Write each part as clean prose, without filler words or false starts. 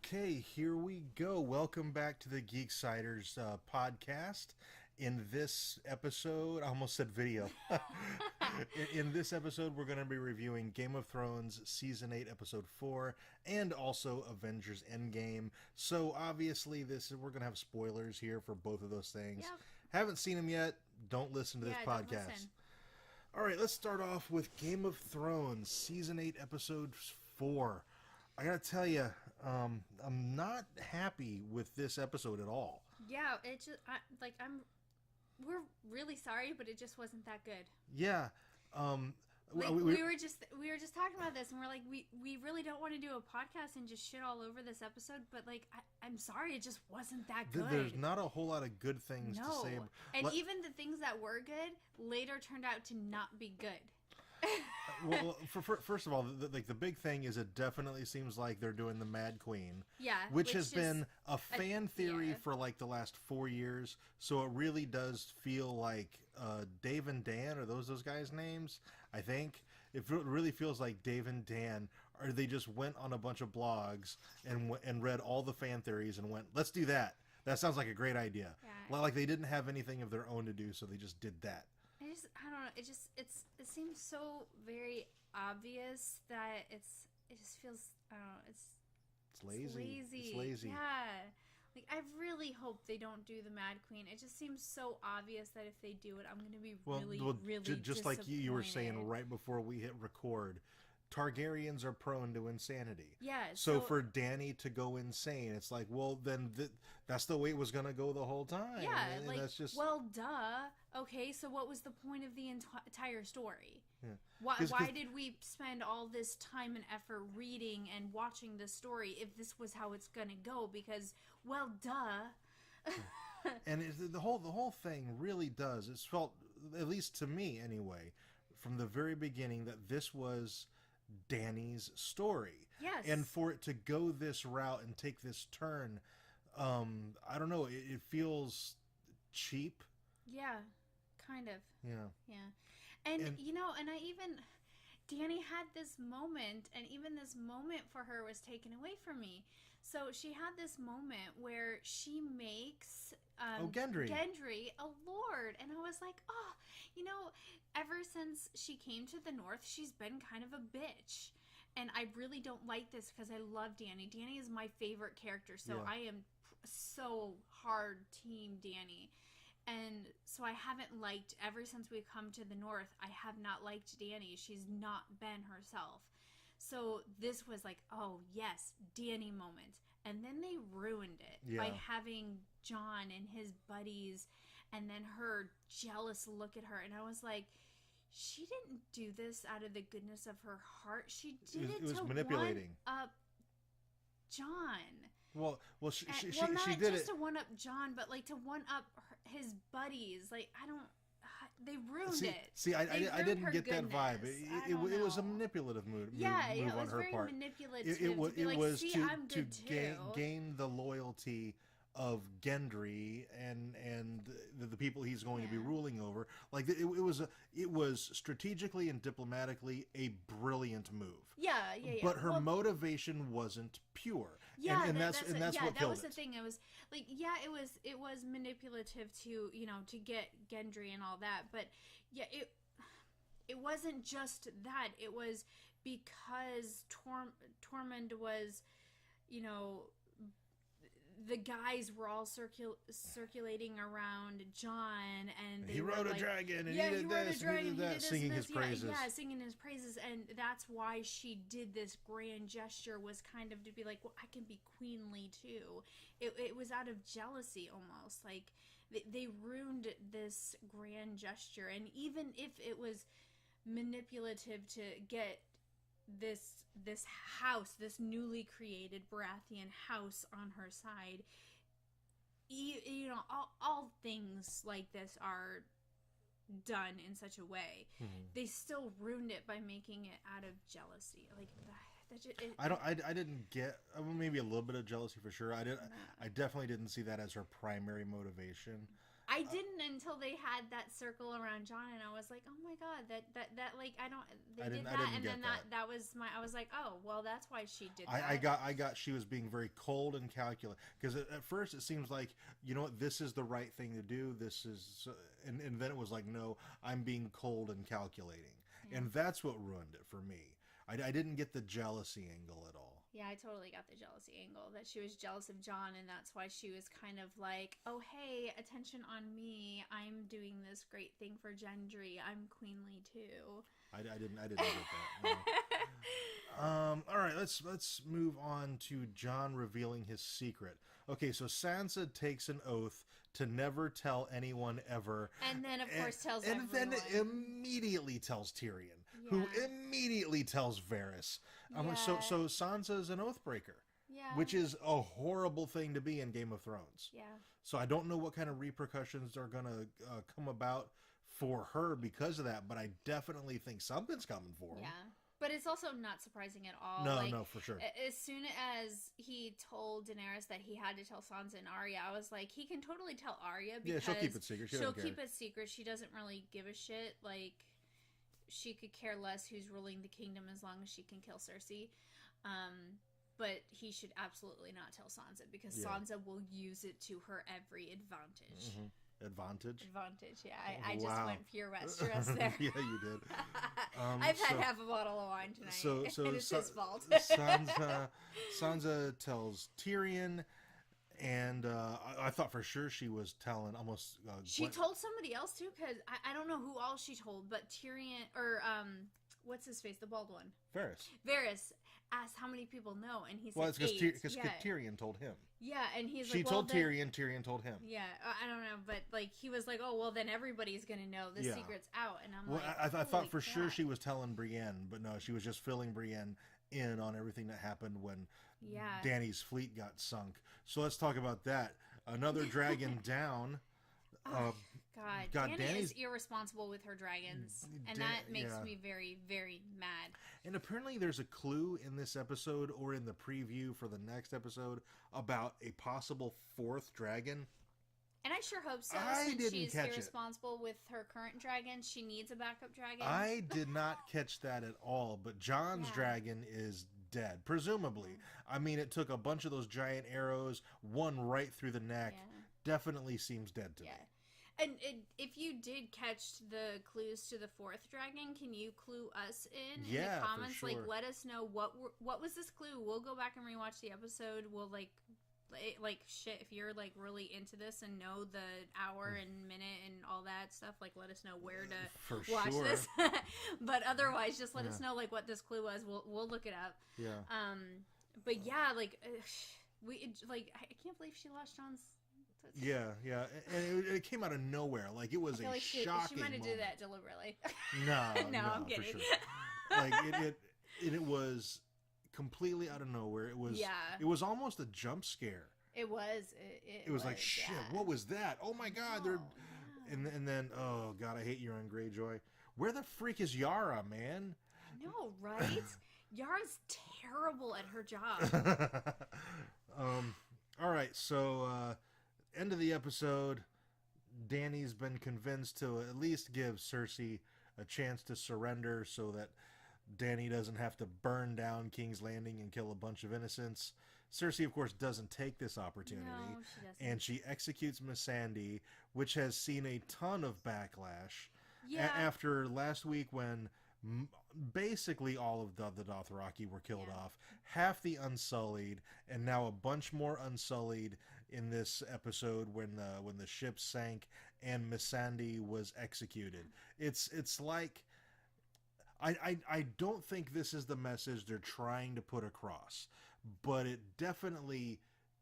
Okay, here we go. Welcome back to the Geeksiders Podcast. In this episode, I almost said video. in this episode, we're going to be reviewing Game of Thrones Season 8, Episode 4, and also Avengers End Game. So, obviously, we're going to have spoilers here for both of those things. Yep. Haven't seen them yet? Don't listen to this Don't podcast. listen. All right, let's start off with Game of Thrones Season 8, Episode 4. I gotta tell you, I'm not happy with this episode at all. Yeah, it just we're really sorry, but it just wasn't that good. Yeah, we were just talking about this, and we're like, we really don't want to do a podcast and just shit all over this episode, but like, I'm sorry, it just wasn't that good. There's not a whole lot of good things to say. And even the things that were good later turned out to not be good. Well, first of all, the big thing is it definitely seems like they're doing the Mad Queen. Yeah. Which has been a fan theory for like the last 4 years. So it really does feel like Dave and Dan, are those guys' names? I think. It really feels like Dave and Dan, or they just went on a bunch of blogs and read all the fan theories and went, let's do that. That sounds like a great idea. Yeah. Like they didn't have anything of their own to do, so they just did that. I don't know. It seems so very obvious that it just feels, I don't know. It's lazy. It's lazy. Yeah. Like, I really hope they don't do the Mad Queen. It just seems so obvious that if they do it, I'm going to be really just like you were saying right before we hit record, Targaryens are prone to insanity. Yeah. So for Dany to go insane, it's like, well, then that's the way it was going to go the whole time. Yeah, and like, that's just... well, duh. Okay, so what was the point of the entire story? Yeah. Why did we spend all this time and effort reading and watching this story if this was how it's going to go? Because, well, duh. And the whole thing really does. It's felt, at least to me anyway, from the very beginning, that this was Dany's story. Yes. And for it to go this route and take this turn, I don't know, it feels cheap. Yeah, kind of. Yeah. Yeah. And you know, and Dany had this moment, and even this moment for her was taken away from me. So she had this moment where she makes Gendry a lord, and I was like, oh, you know, ever since she came to the north, she's been kind of a bitch, and I really don't like this because I love Dany. Dany is my favorite character, so yeah. I am so hard team Dany. And so I haven't liked, ever since we've come to the north, I have not liked Dany. She's not been herself. So this was like, oh yes, Dany moment. And then they ruined it by having Jon and his buddies, and then her jealous look at her. And I was like, she didn't do this out of the goodness of her heart. She did it to manipulating. one up Jon. Well, she not did just it to one up Jon, but like to one up his buddies. Like, I don't. They ruined it. See, I didn't get that vibe. It was a know. manipulative move. Yeah, move it on was her very part. manipulative. It was see, to I'm good too. gain the loyalty of Gendry and the people he's going to be ruling over. Like it was strategically and diplomatically a brilliant move. Yeah. But her motivation wasn't pure. Yeah, and that's what killed it. That was the thing. It was like, yeah, it was manipulative to, you know, to get Gendry and all that. But yeah, it wasn't just that. It was because Tormund was, you know, the guys were all circulating around Jon, and they he rode a dragon, and he did this, and he did that, singing his praises. Yeah, singing his praises, and that's why she did this grand gesture, was kind of to be like, well, I can be queenly too. It was out of jealousy almost. Like, they ruined this grand gesture, and even if it was manipulative to get this house, this newly created Baratheon house on her side, you know, all things like this are done in such a way. Mm-hmm. They still ruined it by making it out of jealousy. Like, I didn't get, maybe a little bit of jealousy for sure. I definitely didn't see that as her primary motivation. I didn't until they had that circle around John, and I was like, oh my god, that like I don't. They did that, and then that was my. I was like, oh well, that's why she did that. I got she was being very cold and calculated, because at first it seems like, you know what, this is the right thing to do. This is, and then it was like, no, I'm being cold and calculating, and that's what ruined it for me. I didn't get the jealousy angle at all. Yeah, I totally got the jealousy angle, that she was jealous of John, and that's why she was kind of like, oh, hey, attention on me. I'm doing this great thing for Gendry. I'm queenly, too. I didn't get that. No. All right, let's move on to John revealing his secret. Okay, so Sansa takes an oath to never tell anyone ever. And then, of course, tells everyone. And then immediately tells Tyrion, who immediately tells Varys. So Sansa's an oath breaker. Yeah. Which is a horrible thing to be in Game of Thrones. Yeah. So I don't know what kind of repercussions are going to come about for her because of that, but I definitely think something's coming for him. Yeah. But it's also not surprising at all. No, for sure. As soon as he told Daenerys that he had to tell Sansa and Arya, I was like, he can totally tell Arya because she'll keep it secret. She'll keep it secret. She doesn't really give a shit. Like, she could care less who's ruling the kingdom as long as she can kill Cersei. But he should absolutely not tell Sansa, because Sansa will use it to her every advantage. Mm-hmm. Advantage, yeah. I just went pure Westeros there. Yeah, you did. I've had half a bottle of wine tonight, and it's his fault. Sansa tells Tyrion, and I thought for sure she was telling almost... she told somebody else, too, because I don't know who all she told, but Tyrion, or... what's his face? The bald one. Varys asked how many people know, and he said it's because Tyrion told him. Yeah, and he's like, she told Tyrion, Tyrion told him. Yeah, I don't know, but like he was like, oh well, then everybody's gonna know the secret's out, and I'm like, I thought for sure she was telling Brienne, but no, she was just filling Brienne in on everything that happened when Dany's fleet got sunk. So let's talk about that. Another dragon down. God, Dany is irresponsible with her dragons, and that makes me very, very mad. And apparently there's a clue in this episode, or in the preview for the next episode, about a possible fourth dragon. And I sure hope so, since she's irresponsible with her current dragon. She needs a backup dragon. I did not catch that at all, but Jon's dragon is dead, presumably. I mean, it took a bunch of those giant arrows, one right through the neck. Definitely seems dead to me. And if you did catch the clues to the fourth dragon, can you clue us in the comments? For sure. Like, let us know what was this clue. We'll go back and rewatch the episode. We'll like shit. If you're like really into this and know the hour and minute and all that stuff, like let us know where to watch this. But otherwise, just let us know like what this clue was. We'll look it up. Yeah. But yeah, like I can't believe she lost Jon's. Yeah, and it came out of nowhere. Like, it was a shocking. She might have did that deliberately. No, I'm kidding. For sure. Like it was completely out of nowhere. It was almost a jump scare. It was. It was like, shit. What was that? Oh my god! And then oh god, I hate Euron Greyjoy. Where the freak is Yara, man? I know, right? Yara's terrible at her job. All right, so. End of the episode, Dany's been convinced to at least give Cersei a chance to surrender so that Dany doesn't have to burn down King's Landing and kill a bunch of innocents. Cersei, of course, doesn't take this opportunity. No, she doesn't. And she executes Missandei, which has seen a ton of backlash. Yeah. After last week when basically all of the Dothraki were killed off, half the Unsullied, and now a bunch more Unsullied in this episode when the ship sank and Missandei was executed. It's like I don't think this is the message they're trying to put across, but it definitely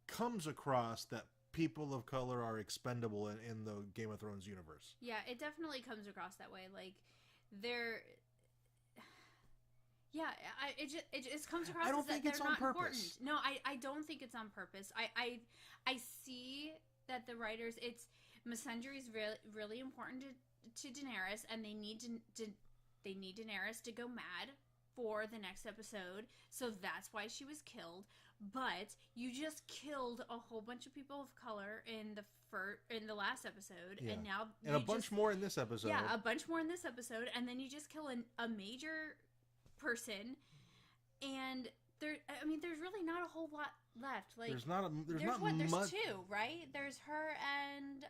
comes across that people of color are expendable in the Game of Thrones universe. Yeah, it definitely comes across that way. Like they're. Yeah, it just comes across. I don't think it's on purpose. No, I don't think it's on purpose. I see that the writers, Missandei is really, really important to Daenerys, and they need Daenerys to go mad for the next episode, so that's why she was killed. But you just killed a whole bunch of people of color in the last episode, and now a bunch more in this episode. Yeah, a bunch more in this episode, and then you just kill a major person, and there's really not a whole lot left. Like there's not there's much. two, right? There's her and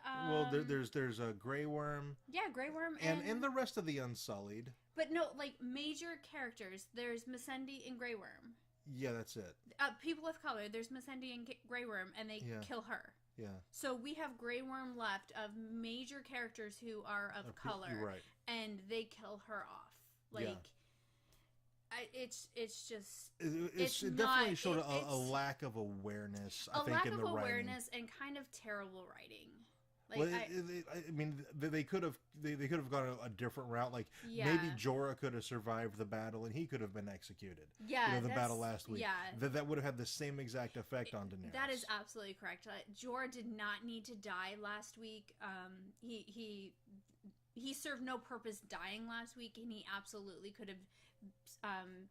there's a Grey Worm. Yeah, Grey Worm and the rest of the Unsullied. But no, like major characters. There's Missandei and Grey Worm. Yeah, that's it. People of color. There's Missandei and Grey Worm, and they kill her. Yeah. So we have Grey Worm left of major characters who are of color, right? And they kill her off. Like, it's definitely showed a lack of awareness. I think in the writing. A lack of awareness and kind of terrible writing. Like, they could have gone a different route. Like maybe Jorah could have survived the battle and he could have been executed. Yeah, the battle last week. Yeah, that would have had the same exact effect on Daenerys. That is absolutely correct. Jorah did not need to die last week. He served no purpose dying last week, and he absolutely could have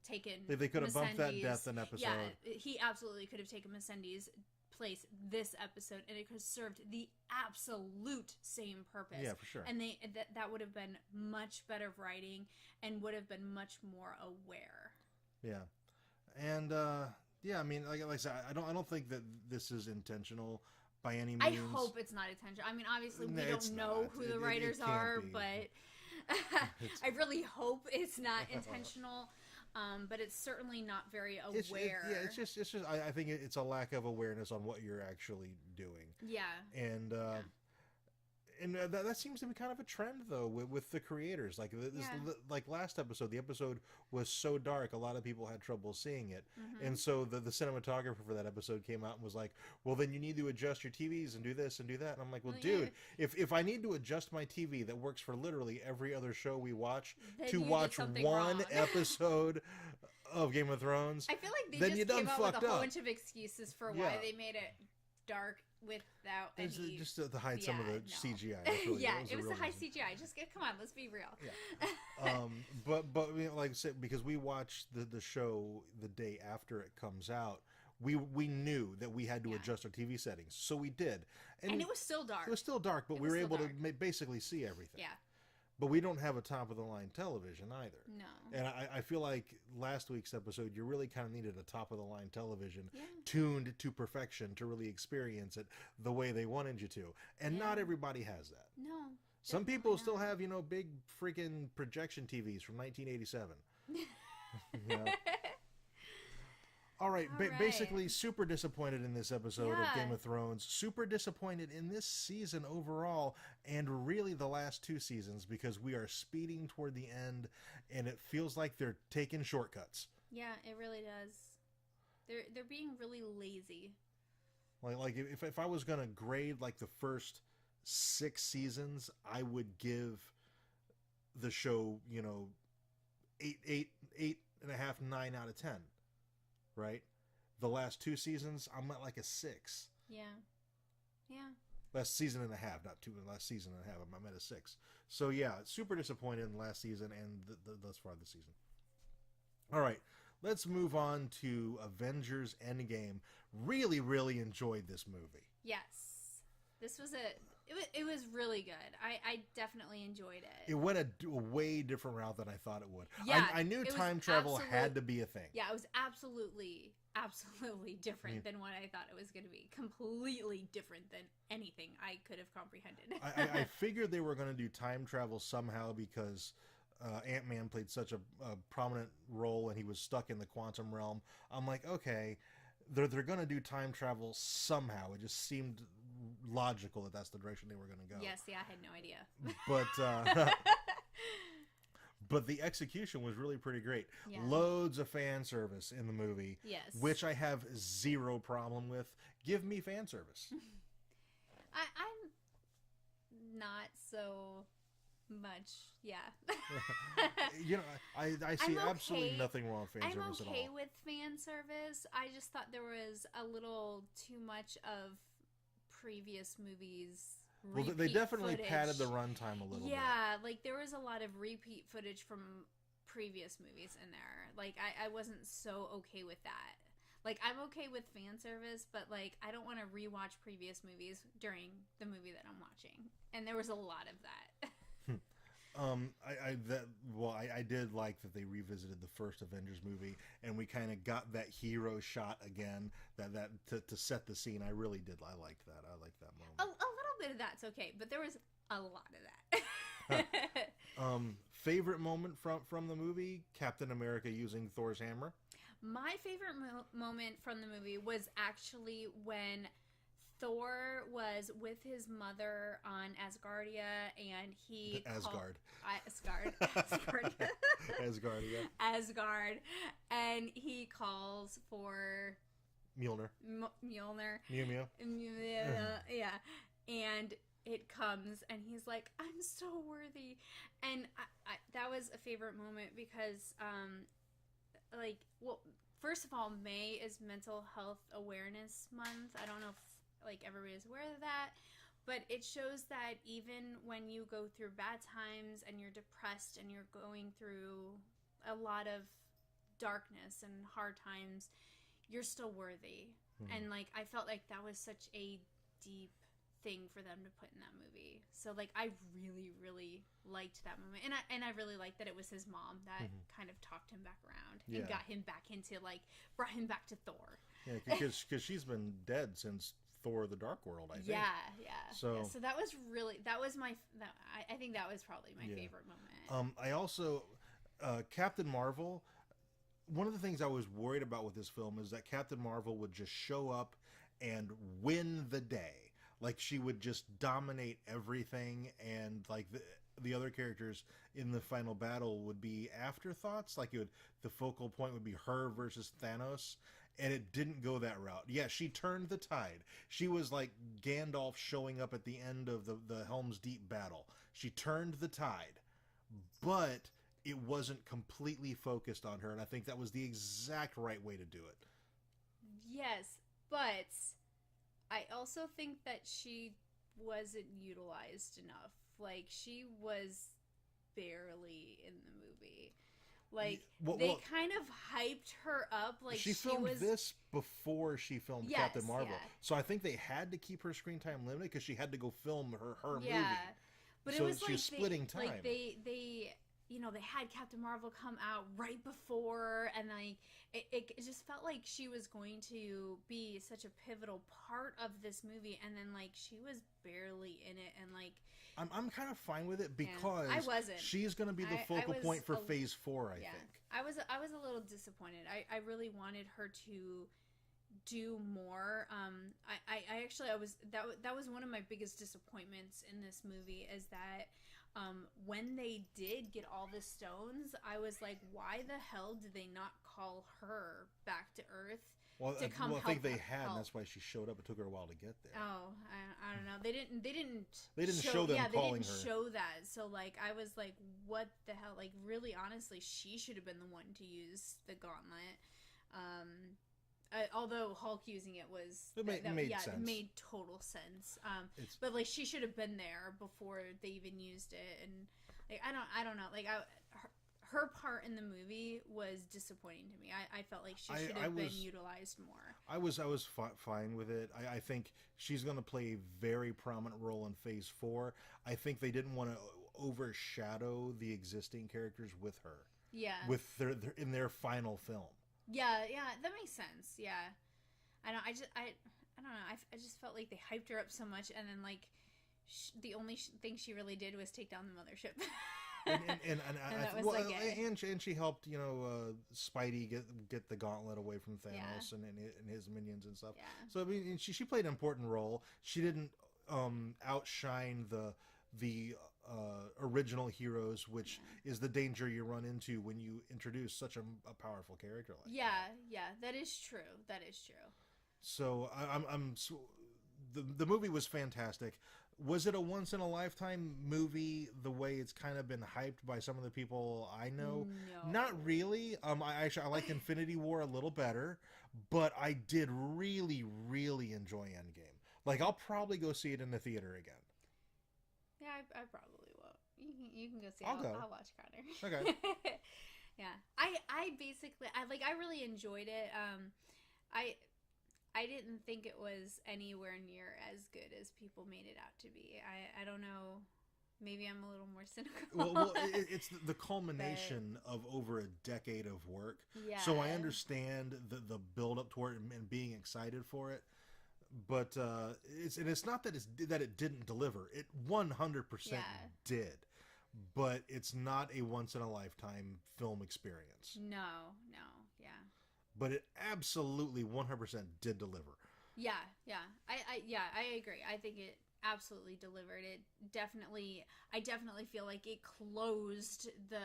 taken. They could have bumped that death an episode. Yeah, he absolutely could have taken Missandei's place this episode, and it could have served the absolute same purpose. Yeah, for sure. And that would have been much better writing and would have been much more aware. Yeah, and I mean, like I said, I don't think that this is intentional by any means. I hope it's not intentional. I mean, obviously we don't know who the writers are, but I really hope it's not intentional. But it's certainly not very aware. It's just. I think it's a lack of awareness on what you're actually doing. Yeah. And that seems to be kind of a trend though with the creators. Like like last episode, the episode was so dark, a lot of people had trouble seeing it, and so the cinematographer for that episode came out and was like, "Well, then you need to adjust your TVs and do this and do that." And I'm like, "Well, dude, if I need to adjust my TV that works for literally every other show we watch to watch one episode of Game of Thrones, I feel like they just came up with a whole bunch of excuses for why they made it dark without any... Just to hide some of the CGI. Really, it was the high CGI. Just come on, let's be real. Yeah. But like I said, because we watched the show the day after it comes out, we knew that we had to adjust our TV settings, so we did, and it was still dark. It was still dark, but we were able to basically see everything. Yeah. But we don't have a top-of-the-line television either. No. And I feel like last week's episode, you really kind of needed a top-of-the-line television tuned to perfection to really experience it the way they wanted you to. And not everybody has that. No. Some people still have, big freaking projection TVs from 1987. All right, basically super disappointed in this episode of Game of Thrones. Super disappointed in this season overall, and really the last two seasons, because we are speeding toward the end, and it feels like they're taking shortcuts. Yeah, it really does. They're being really lazy. Like if I was gonna grade like the first 6 seasons, I would give the show 8.5, 9 out of 10. Right? The last 2 seasons, I'm at like a 6. Yeah. Last season and a half, not 2, last season and a half, I'm at a 6. So yeah, super disappointed in last season and thus far this season. All right, let's move on to Avengers End Game. Really, really enjoyed this movie. Yes. This was it was really good. I definitely enjoyed it. It went a way different route than I thought it would. Yeah, I knew time travel had to be a thing. Yeah, it was absolutely different than what I thought it was going to be. Completely different than anything I could have comprehended. I figured they were going to do time travel somehow because Ant-Man played such a prominent role and he was stuck in the quantum realm. I'm like, okay, they're going to do time travel somehow. It just seemed logical that that's the direction they were going to go. Yes, I had no idea. But the execution was really pretty great. Yeah. Loads of fan service in the movie. Yes. Which I have zero problem with. Give me fan service. I'm not so much, I see absolutely nothing wrong with fan service at all. I'm okay with fan service. I just thought there was a little too much of previous movies. Well, they definitely padded the runtime a little bit. Yeah, like there was a lot of repeat footage from previous movies in there. Like, I wasn't so okay with that. Like, I'm okay with fan service, but, like, I don't want to rewatch previous movies during the movie that I'm watching. And there was a lot of that. I did like that they revisited the first Avengers movie, and we kind of got that hero shot again, that to set the scene. I really did. I liked that. I liked that moment. A little bit of that's okay, but there was a lot of that. Favorite moment from the movie: Captain America using Thor's hammer. My favorite moment from the movie was actually when Thor was with his mother on Asgardia, and he Asgard, and he calls for Mjolnir. Mew. Yeah, and it comes, and he's like, "I'm so worthy," and I that was a favorite moment because, first of all, May is Mental Health Awareness Month. I don't know if everybody's aware of that, but it shows that even when you go through bad times and you're depressed and you're going through a lot of darkness and hard times, you're still worthy. And I felt like that was such a deep thing for them to put in that movie. So I really, really liked that moment, and I really liked that it was his mom that kind of talked him back around and got him back into brought him back to Thor. Yeah, because she's been dead since Thor: The Dark World, I think. Yeah. So that was really, I think that was probably my favorite moment. I also Captain Marvel. One of the things I was worried about with this film is that Captain Marvel would just show up and win the day. Like, she would just dominate everything, and the other characters in the final battle would be afterthoughts. The focal point would be her versus Thanos, and it didn't go that route. Yeah, she turned the tide. She was like Gandalf showing up at the end of the Helm's Deep battle. She turned the tide, but it wasn't completely focused on her, and I think that was the exact right way to do it. Yes, but I also think that she wasn't utilized enough. She was barely in the movie. They kind of hyped her up. She filmed this before she filmed Captain Marvel. Yeah. So I think they had to keep her screen time limited because she had to go film her movie. But so it was she was splitting time. They had Captain Marvel come out right before, and it just felt like she was going to be such a pivotal part of this movie, and then she was barely in it, and I'm kind of fine with it because I wasn't. She's going to be the focal point for Phase 4, I think. I was a little disappointed. I really wanted her to do more. That was one of my biggest disappointments in this movie, is that when they did get all the stones, I was like, why the hell did they not call her back to Earth to come help? I think they had, and that's why she showed up. It took her a while to get there. Oh, I don't know. They didn't show them calling her. They didn't show that. So I was like, what the hell? Really, honestly, she should have been the one to use the gauntlet. Although Hulk using it made sense. It made total sense. But she should have been there before they even used it, and I don't know. Her part in the movie was disappointing to me. I felt like she should have been utilized more. I was fine with it. I think she's going to play a very prominent role in Phase 4. I think they didn't want to overshadow the existing characters with her. Yeah. With in their final film. Yeah, that makes sense. Yeah, I don't know. I just felt like they hyped her up so much, and then the only thing she really did was take down the mothership. and she helped Spidey get the gauntlet away from Thanos and his minions and stuff. Yeah. So I mean, she played an important role. She didn't outshine the original heroes, which is the danger you run into when you introduce such a powerful character like that. Yeah, that is true. So the movie was fantastic. Was it a once in a lifetime movie the way it's kind of been hyped by some of the people I know? No. Not really. I liked Infinity War a little better, but I did really, really enjoy Endgame. I'll probably go see it in the theater again. Yeah, I probably will. You can go see it. I'll go. I'll watch Connor. Okay. Yeah. I basically I really enjoyed it. I didn't think it was anywhere near as good as people made it out to be. I don't know. Maybe I'm a little more cynical. Well, it's the culmination of over a decade of work. Yeah. So I understand the build up toward it and being excited for it. But it's not that it didn't deliver. It 100% did. But it's not a once in a lifetime film experience. No, yeah. But it absolutely 100% did deliver. Yeah. I agree. I think it absolutely delivered. I definitely feel like it closed the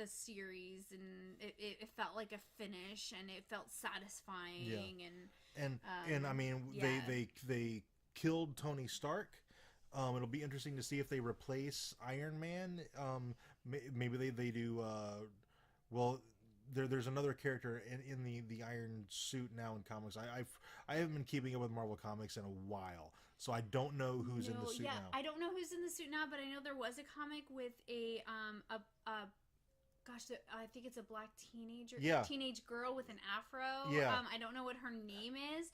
series, and it felt like a finish, and it felt satisfying, and I mean they killed Tony Stark. It'll be interesting to see if they replace Iron Man. Maybe they do. There's another character in the Iron Suit now in comics. I haven't been keeping up with Marvel Comics in a while, so I don't know who's in the suit now. I don't know who's in the suit now, but I know there was a comic with I think it's a black teenage girl with an afro. Yeah. I don't know what her name is.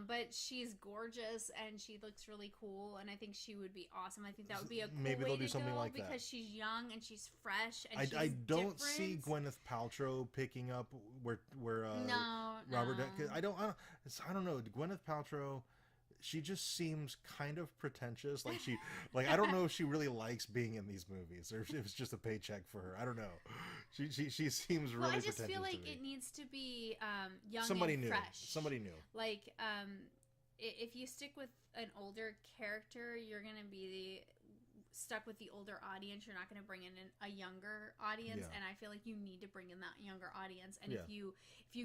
But she's gorgeous and she looks really cool, and I think she would be awesome. I think that would be a cool Maybe way they'll do to something go like because that. she's young and she's fresh and I don't different. see Gwyneth Paltrow picking up where Robert. No. I don't know. Gwyneth Paltrow, she just seems kind of pretentious. I don't know if she really likes being in these movies or if it's just a paycheck for her. I don't know. She seems really pretentious. I just feel like it needs to be young Somebody and new. fresh. Somebody new. Like if you stick with an older character, you're gonna be stuck with the older audience. You're not going to bring in a younger audience, and I feel like you need to bring in that younger audience. And if you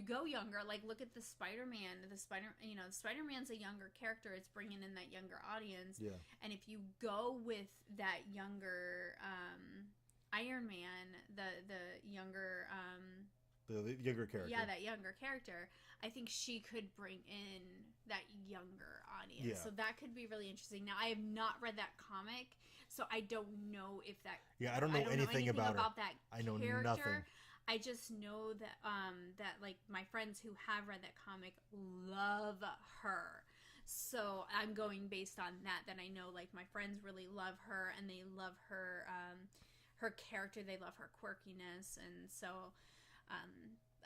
go younger, like look at the Spider-Man, Spider-Man's a younger character. It's bringing in that younger audience. Yeah. And if you go with that younger Iron Man, the younger the younger character. Yeah, that younger character. I think she could bring in that younger audience. Yeah. So that could be really interesting. Now, I have not read that comic, so I don't know if that... Yeah, I don't know anything about that I know character. Nothing. I just know that, that like, my friends who have read that comic love her. So I'm going based on that I know, like, my friends really love her, and they love her, her character. They love her quirkiness, and so...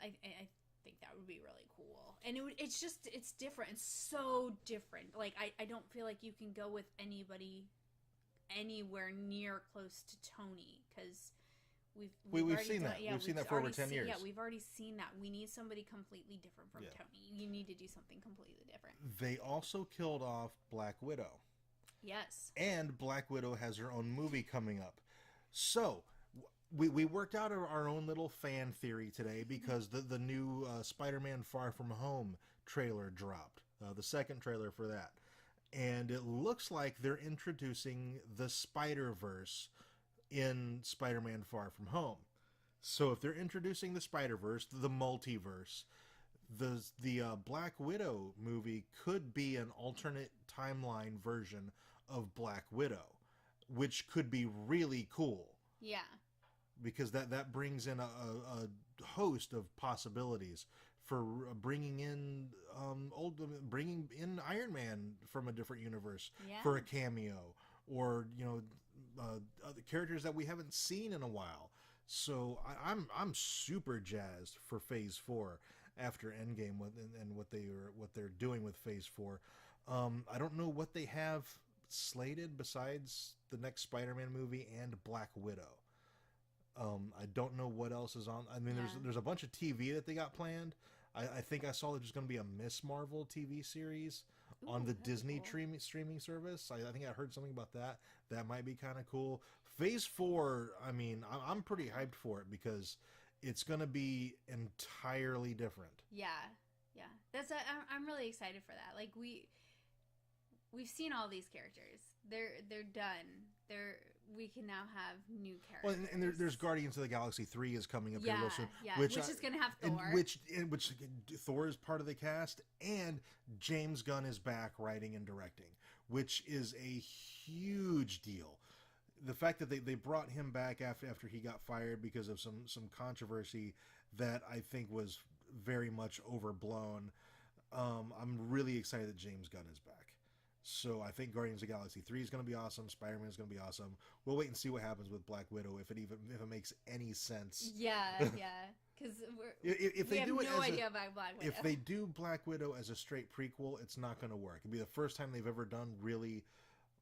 I think that would be really cool, and it's different. It's so different. Like I don't feel like you can go with anybody anywhere near close to Tony, because we've seen that. Yeah, we've seen that for over 10 years. Yeah, we've already seen that. We need somebody completely different from Tony. You need to do something completely different. They also killed off Black Widow. Yes. And Black Widow has her own movie coming up. So we worked out our own little fan theory today, because the new Spider-Man Far From Home trailer dropped, the second trailer for that, and it looks like they're introducing the Spider-Verse in Spider-Man Far From Home. So if they're introducing the Spider-Verse, the multiverse, the Black Widow movie could be an alternate timeline version of Black Widow, which could be really cool. Yeah. Because that brings in a host of possibilities for bringing in Iron Man from a different universe for a cameo, or other characters that we haven't seen in a while. So I'm super jazzed for Phase 4 after Endgame and what they're doing with Phase 4. I don't know what they have slated besides the next Spider-Man movie and Black Widow. I don't know what else is on. I mean, there's a bunch of TV that they got planned. I think I saw there's going to be a Miss Marvel TV series on the Disney streaming service. I think I heard something about that. That might be kind of cool. Phase 4, I mean, I'm pretty hyped for it because it's going to be entirely different. Yeah. I'm really excited for that. Like we've seen all these characters. They're done. We can now have new characters. Well, and there's Guardians of the Galaxy 3 is coming up here real soon. Yeah, which is going to have Thor. Which Thor is part of the cast, and James Gunn is back writing and directing, which is a huge deal. the fact that they brought him back after he got fired because of some controversy that I think was very much overblown. I'm really excited that James Gunn is back. So I think Guardians of the Galaxy 3 is going to be awesome. Spider-Man is going to be awesome. We'll wait and see what happens with Black Widow, if it makes any sense. Yeah, because we have no idea about Black Widow. If they do Black Widow as a straight prequel, it's not going to work. It'll be the first time they've ever done really,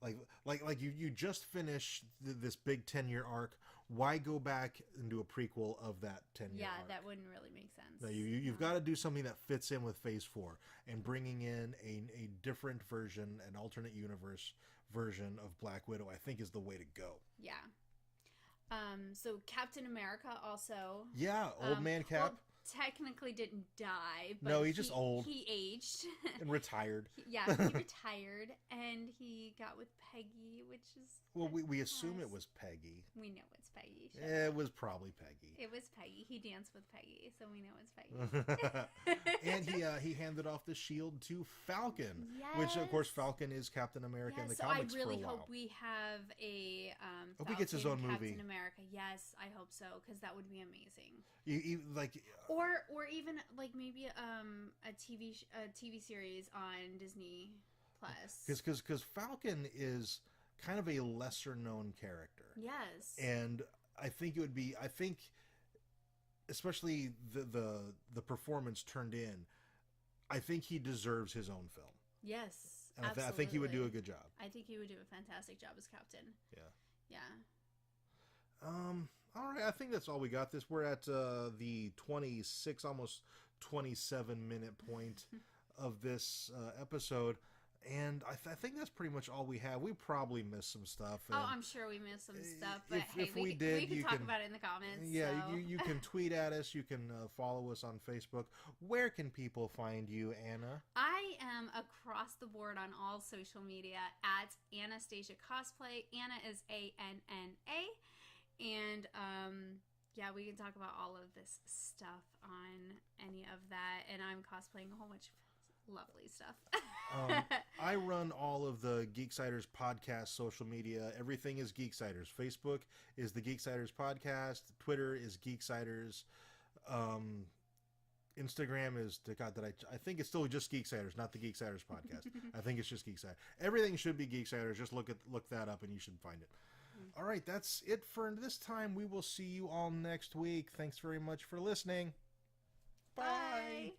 like you just finished this big 10-year arc. Why go back and do a prequel of that 10-year arc? Yeah, that wouldn't really make sense. No, you've got to do something that fits in with Phase 4, and bringing in a different version, an alternate universe version of Black Widow, I think is the way to go. Yeah. So Captain America also. Yeah, old man Cap. Well, technically didn't die, but no, he's just old. He aged and retired. He retired, and he got with Peggy, which is we assume it was Peggy. We know it's Peggy. It was probably Peggy. It was Peggy. He danced with Peggy, so we know it's Peggy. And he handed off the shield to Falcon, yes. which of course Falcon is Captain America in the comics for a while. So I really hope we have a hope he gets his own movie. Captain America. Yes, I hope so, because that would be amazing. Or even like maybe a TV series on Disney Plus. Because Falcon is kind of a lesser known character. Yes. And I think it would be, especially the performance turned in, I think he deserves his own film. Yes. And I think he would do a good job. I think he would do a fantastic job as Captain. Yeah. Yeah. All right, I think that's all we got. We're at the 26, almost 27-minute point of this episode, and I think that's pretty much all we have. We probably missed some stuff. I'm sure we missed some stuff, but if we did, we can talk about it in the comments. Yeah, so. you can tweet at us. You can follow us on Facebook. Where can people find you, Anna? I am across the board on all social media at Anastasia Cosplay. Anna is ANNA. And yeah, we can talk about all of this stuff on any of that. And I'm cosplaying a whole bunch of lovely stuff. I run all of the Geeksiders Podcast social media. Everything is Geeksiders. Facebook is the Geeksiders Podcast. Twitter is Geeksiders. Instagram is I think it's still just Geeksiders, not the Geeksiders Podcast. I think it's just Geeksiders. Everything should be Geeksiders. Just look that up and you should find it. All right, that's it for this time. We will see you all next week. Thanks very much for listening. Bye.